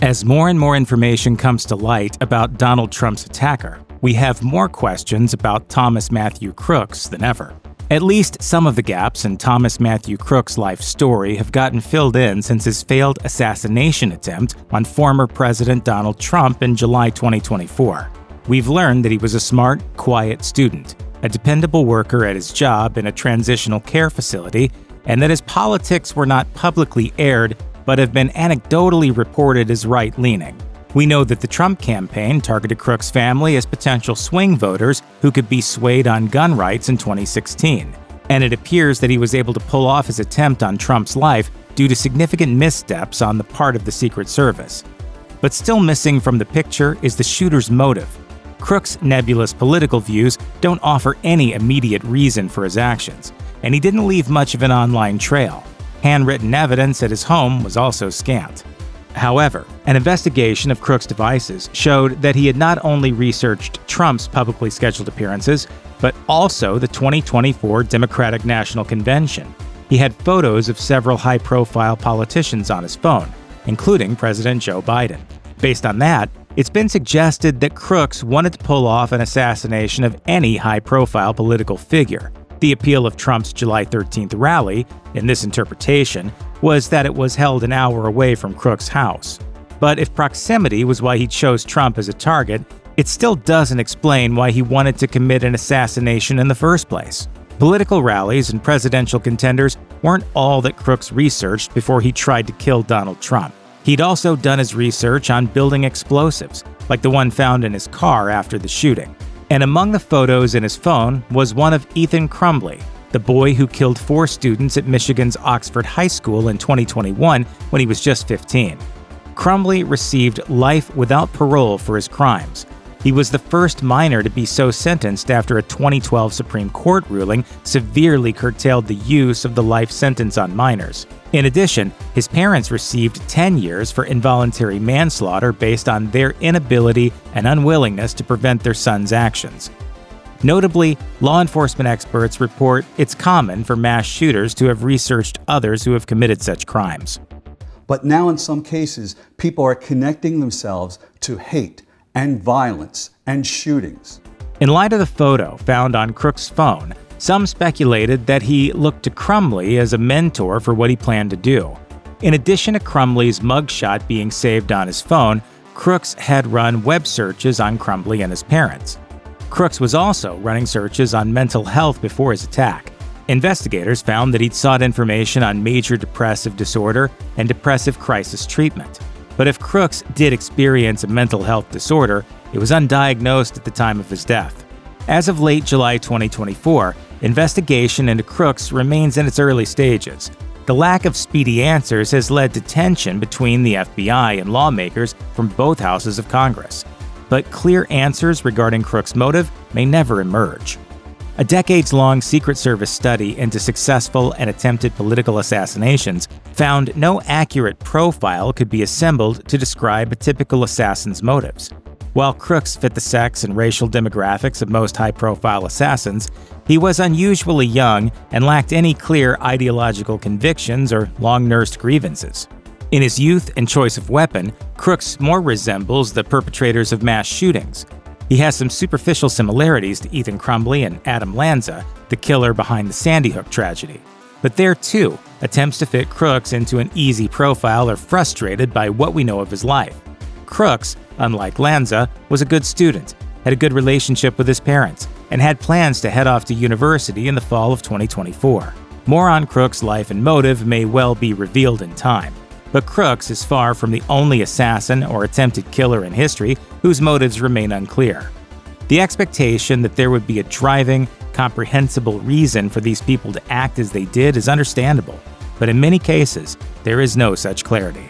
As more and more information comes to light about Donald Trump's attacker, we have more questions about Thomas Matthew Crooks than ever. At least some of the gaps in Thomas Matthew Crooks' life story have gotten filled in since his failed assassination attempt on former President Donald Trump in July 2024. We've learned that he was a smart, quiet student, a dependable worker at his job in a transitional care facility, and that his politics were not publicly aired but have been anecdotally reported as right-leaning. We know that the Trump campaign targeted Crooks' family as potential swing voters who could be swayed on gun rights in 2016, and it appears that he was able to pull off his attempt on Trump's life due to significant missteps on the part of the Secret Service. But still missing from the picture is the shooter's motive. Crooks' nebulous political views don't offer any immediate reason for his actions, and he didn't leave much of an online trail. Handwritten evidence at his home was also scant. However, an investigation of Crooks' devices showed that he had not only researched Trump's publicly scheduled appearances, but also the 2024 Democratic National Convention. He had photos of several high-profile politicians on his phone, including President Joe Biden. Based on that, it's been suggested that Crooks wanted to pull off an assassination of any high-profile political figure. The appeal of Trump's July 13th rally, in this interpretation, was that it was held an hour away from Crooks' house. But if proximity was why he chose Trump as a target, it still doesn't explain why he wanted to commit an assassination in the first place. Political rallies and presidential contenders weren't all that Crooks researched before he tried to kill Donald Trump. He'd also done his research on building explosives, like the one found in his car after the shooting. And among the photos in his phone was one of Ethan Crumbley, the boy who killed 4 students at Michigan's Oxford High School in 2021 when he was just 15. Crumbley received life without parole for his crimes. He was the first minor to be so sentenced after a 2012 Supreme Court ruling severely curtailed the use of the life sentence on minors. In addition, his parents received 10 years for involuntary manslaughter based on their inability and unwillingness to prevent their son's actions. Notably, law enforcement experts report it's common for mass shooters to have researched others who have committed such crimes. But now in some cases, people are connecting themselves to hate and violence and shootings. In light of the photo found on Crooks' phone, some speculated that he looked to Crumbley as a mentor for what he planned to do. In addition to Crumbley's mugshot being saved on his phone, Crooks had run web searches on Crumbley and his parents. Crooks was also running searches on mental health before his attack. Investigators found that he'd sought information on major depressive disorder and depressive crisis treatment. But if Crooks did experience a mental health disorder, it was undiagnosed at the time of his death. As of late July 2024, investigation into Crooks remains in its early stages. The lack of speedy answers has led to tension between the FBI and lawmakers from both houses of Congress. But clear answers regarding Crooks' motive may never emerge. A decades-long Secret Service study into successful and attempted political assassinations found no accurate profile could be assembled to describe a typical assassin's motives. While Crooks fit the sex and racial demographics of most high-profile assassins, he was unusually young and lacked any clear ideological convictions or long-nursed grievances. In his youth and choice of weapon, Crooks more resembles the perpetrators of mass shootings. He has some superficial similarities to Ethan Crumbley and Adam Lanza, the killer behind the Sandy Hook tragedy. But there, too, attempts to fit Crooks into an easy profile are frustrated by what we know of his life. Crooks, unlike Lanza, was a good student, had a good relationship with his parents, and had plans to head off to university in the fall of 2024. More on Crooks' life and motive may well be revealed in time. But Crooks is far from the only assassin or attempted killer in history whose motives remain unclear. The expectation that there would be a driving, comprehensible reason for these people to act as they did is understandable, but in many cases, there is no such clarity.